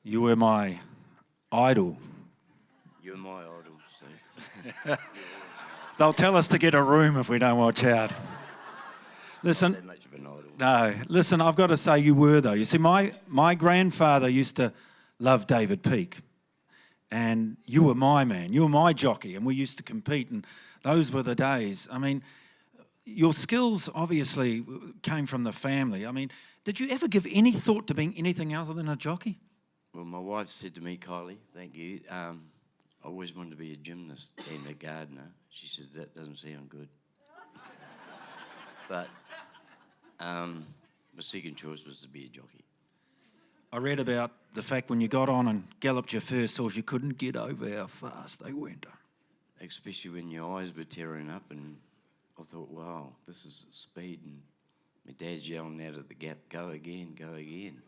You were my idol. You're my idol, Steve. They'll tell us to get a room if we don't watch out. Listen, Not that much of an idol. no, listen, I've got to say you were, though. You see, my grandfather used to love David Peake, and you were my man. You were my jockey, and we used to compete, and those were the days. I mean, your skills obviously came from the family. I mean, did you ever give any thought to being anything other than a jockey? Well, my wife said to me, Kylie, thank you, I always wanted to be a gymnast and a gardener. She said, that doesn't sound good. But my second choice was to be a jockey. I read about the fact when you got on and galloped your first horse, you couldn't get over how fast they went. Especially when your eyes were tearing up, and I thought, wow, this is speed. And my dad's yelling out at the gap, go again, go again.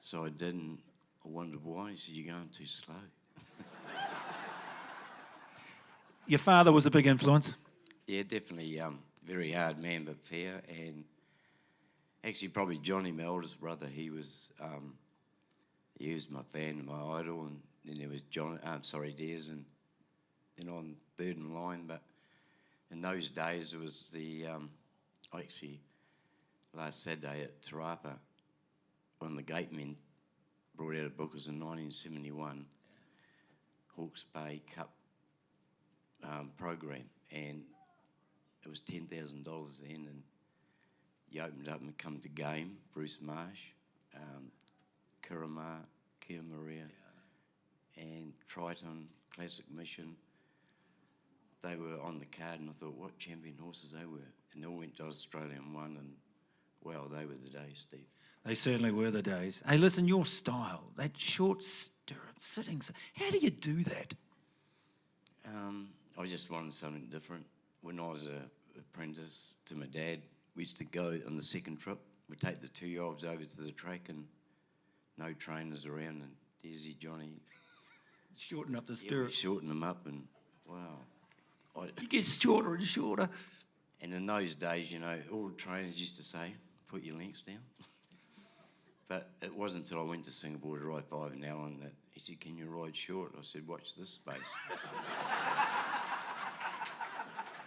So I did, and I wondered why. He said, you're going too slow. Your father was a big influence? Yeah, definitely. Very hard man, but fair. And actually, probably Johnny, my oldest brother, he was my fan, my idol. And then there was Des, and then on third in line. But in those days, it was last Saturday at Te Rapa, one of the gatemen brought out a book. It was in 1971, Hawke's Bay Cup program, and it was $10,000 then, and you opened up and come to game, Bruce Marsh, Kia Maria, and Triton, Classic Mission. They were on the card, and I thought, what champion horses they were. And they all went to Australia and won, and well, they were the days, Steve. They certainly were the days. Hey, listen, your style, that short stirrup, sitting, how do you do that? I just wanted something different. When I was an apprentice to my dad, we used to go on the second trip. We'd take the 2-year-olds over to the track, and no trainers around, and there's your Johnny. Shorten up the stirrup. Yeah, shorten them up, and wow. You get shorter and shorter. And in those days, you know, all the trainers used to say, put your lengths down. But it wasn't until I went to Singapore to ride 5 and Allen that he said, can you ride short? I said, watch this space.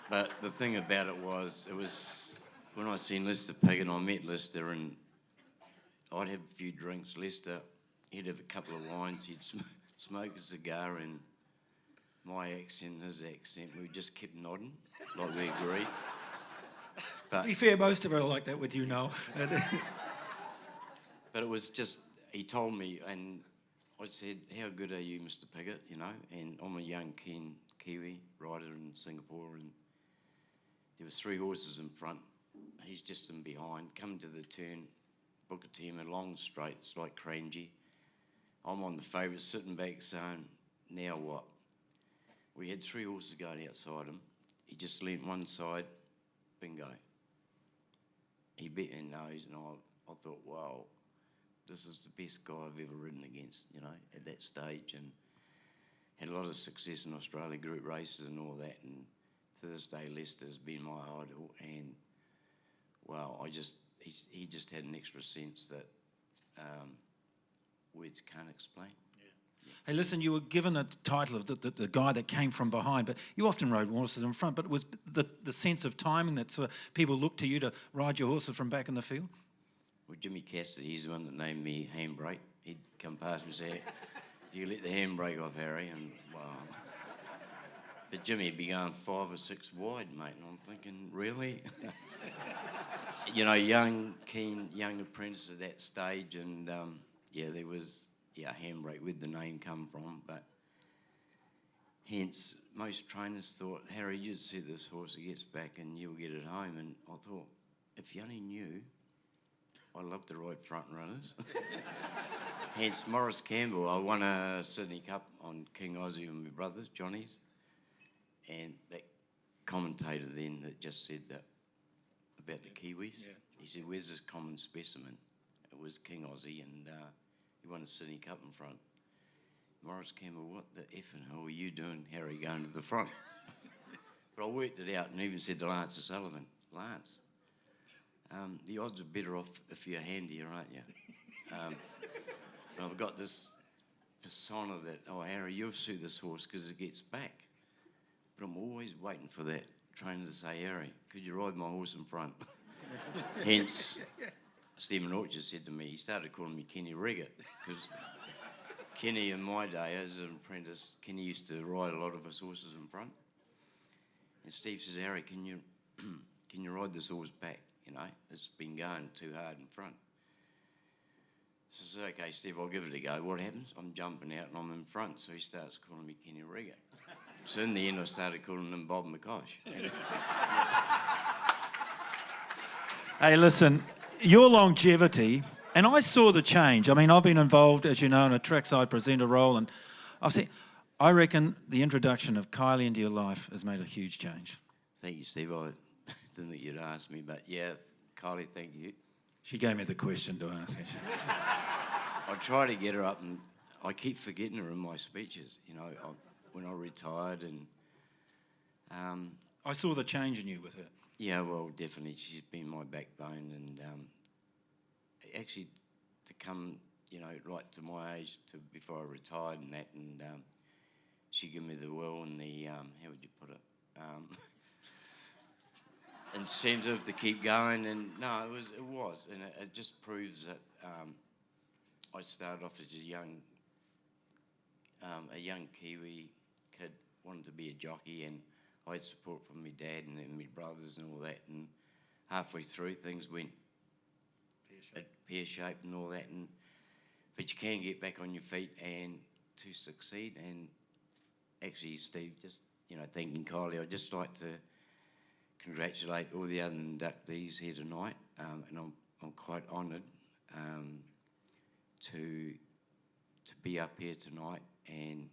But the thing about it was when I seen Lester Piggott, I met Lester, and I'd have a few drinks. Lester, he'd have a couple of wines, he'd smoke a cigar, and my accent, his accent, we just kept nodding, like we agreed. But, to be fair, most of it are like that with you, Noel. But it was just, he told me, and I said, how good are you, Mr. Piggott, you know? And I'm a young keen Kiwi rider in Singapore, and there was 3 horses in front. He's just in behind, coming to the turn, Booker Team, a long straight, it's like Crangy. I'm on the favourite, sitting back saying, now what? We had 3 horses going outside him. He just leant one side, bingo. He bit in nose, and I thought, wow, this is the best guy I've ever ridden against, you know, at that stage, and had a lot of success in Australia, group races and all that, and to this day, Lester's been my idol, and wow, he just had an extra sense that words can't explain. Hey, listen, you were given a title of the guy that came from behind, but you often rode horses in front, but it was the sense of timing that sort of people looked to you to ride your horses from back in the field? Well, Jimmy Cassidy, he's the one that named me Handbrake. He'd come past me and say, you let the handbrake off, Harry, and wow. But Jimmy would be going 5 or 6 wide, mate, and I'm thinking, really? You know, young, keen, young apprentice at that stage, and there was, handbrake, where'd the name come from, but hence, most trainers thought, Harry, you'd see this horse, he gets back and you'll get it home, and I thought, if you only knew, I love to ride front runners. Hence, Morris Campbell, I won a Sydney Cup on King Aussie with my brothers, Johnny's, and that commentator then that just said that about the Kiwis, he said, where's this common specimen? It was King Aussie, and he won a Sydney Cup in front. Morris Campbell, what the effing hell were you doing, Harry, going to the front? But I worked it out and even said to Lance O'Sullivan, Lance, the odds are better off if you're handier, aren't you? I've I've got this persona that, oh, Harry, you'll suit this horse because it gets back. But I'm always waiting for that trainer to say, Harry, could you ride my horse in front? Hence, Stephen Orchard said to me, he started calling me Kenny Riggett, because Kenny, in my day, as an apprentice, Kenny used to ride a lot of his horses in front. And Steve says, Harry, can you ride this horse back? You know, it's been going too hard in front. So I said, okay, Steve, I'll give it a go. What happens? I'm jumping out and I'm in front, so he starts calling me Kenny Riggett. So in the end, I started calling him Bob McCosh. Hey, listen, your longevity, and I saw the change. I mean, I've been involved, as you know, in a trackside presenter role, and I reckon the introduction of Kylie into your life has made a huge change. Thank you, Steve. I didn't think you'd ask me, but yeah, Kylie, thank you. She gave me the question to ask. I try to get her up, and I keep forgetting her in my speeches. You know, when I retired, and I saw the change in you with her. yeah, well, definitely, she's been my backbone, and actually, to come, you know, right to my age, to before I retired and that, and she gave me the will and the how would you put it? Incentive to keep going, and no, it was, and it just proves that I started off as a young Kiwi kid, wanted to be a jockey, and I had support from my dad and my brothers and all that, and halfway through things went pear-shaped and all that, but you can get back on your feet and to succeed. And actually, Steve, just, you know, thanking Kylie, I'd just like to congratulate all the other inductees here tonight, and I'm quite honoured to be up here tonight and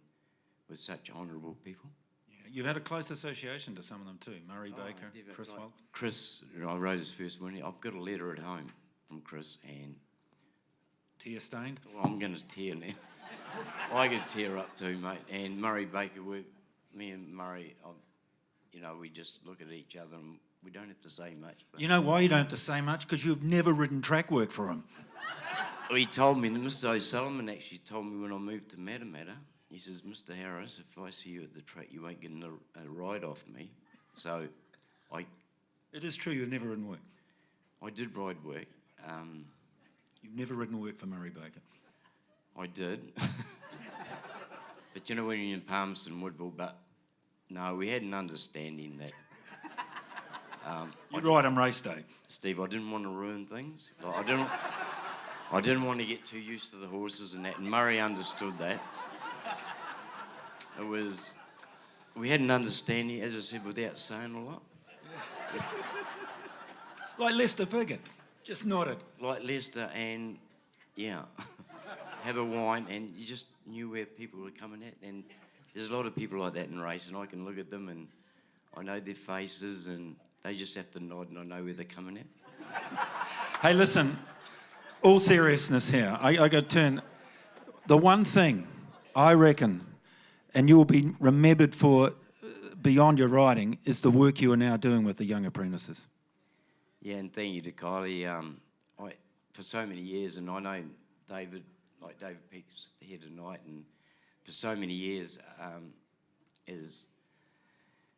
with such honourable people. Yeah, you've had a close association to some of them too. Murray Baker, Chris Weld. Chris, I rode his first win. I've got a letter at home from Chris, and Tear stained. well, I'm going to tear now. I could tear up too, mate. And Murray Baker, me and Murray, you know, we just look at each other and we don't have to say much. But You know why you don't have to say much? Because you've never ridden track work for him. he told me, Mr. O'Sullivan actually told me when I moved to Matamata, he says, Mr. Harris, if I see you at the track, you won't get a ride off me. So It is true you've never ridden work. I did ride work. You've never ridden work for Murray Baker. I did. But you know, when you're in Palmerston, Woodville, but no, we had an understanding that... You ride on race day. Steve, I didn't want to ruin things. Like, I didn't want to get too used to the horses and that, and Murray understood that. We had an understanding, as I said, without saying a lot. Like Lester Piggott, just nodded. Like Lester, and yeah, have a wine, and you just knew where people were coming at. And there's a lot of people like that in race, and I can look at them and I know their faces, and they just have to nod, and I know where they're coming at. Hey, listen, all seriousness here. I got to turn. The one thing I reckon, and you will be remembered for beyond your riding, is the work you are now doing with the young apprentices. Yeah, and thank you to Kylie. For so many years, and I know David Peake's here tonight, and for so many years, as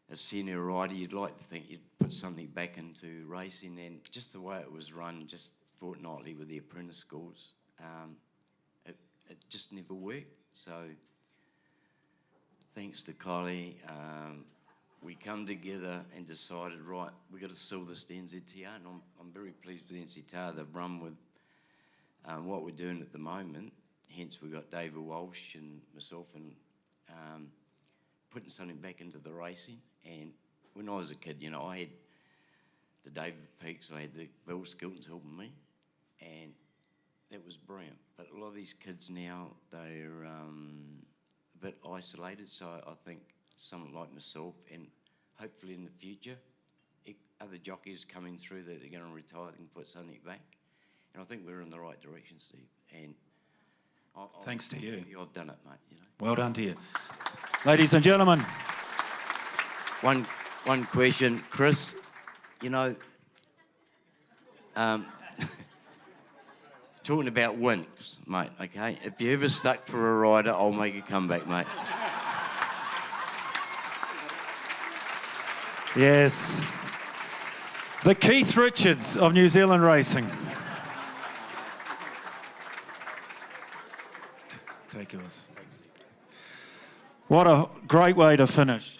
a senior rider, you'd like to think you'd put something back into racing, and just the way it was run, just fortnightly with the apprentice schools, it just never worked. So thanks to Kylie, we come together and decided, right, we've got to sell this to NZTR, and I'm very pleased with NZTR. They've run with what we're doing at the moment. Hence, we've got David Walsh and myself, and putting something back into the racing. And when I was a kid, you know, I had the David Peaks, I had the Bill Skiltons helping me, and that was brilliant. But a lot of these kids now, they're a bit isolated, so I think someone like myself, and hopefully in the future, other jockeys coming through that are going to retire, they can put something back. And I think we're in the right direction, Steve. And Thanks to you. I've done it, mate. You know. Well done to you. Ladies and gentlemen. One question, Chris. You know, talking about winks, mate, okay? If you ever stuck for a rider, I'll make a comeback, mate. Yes. The Keith Richards of New Zealand racing. Take yours. What a great way to finish.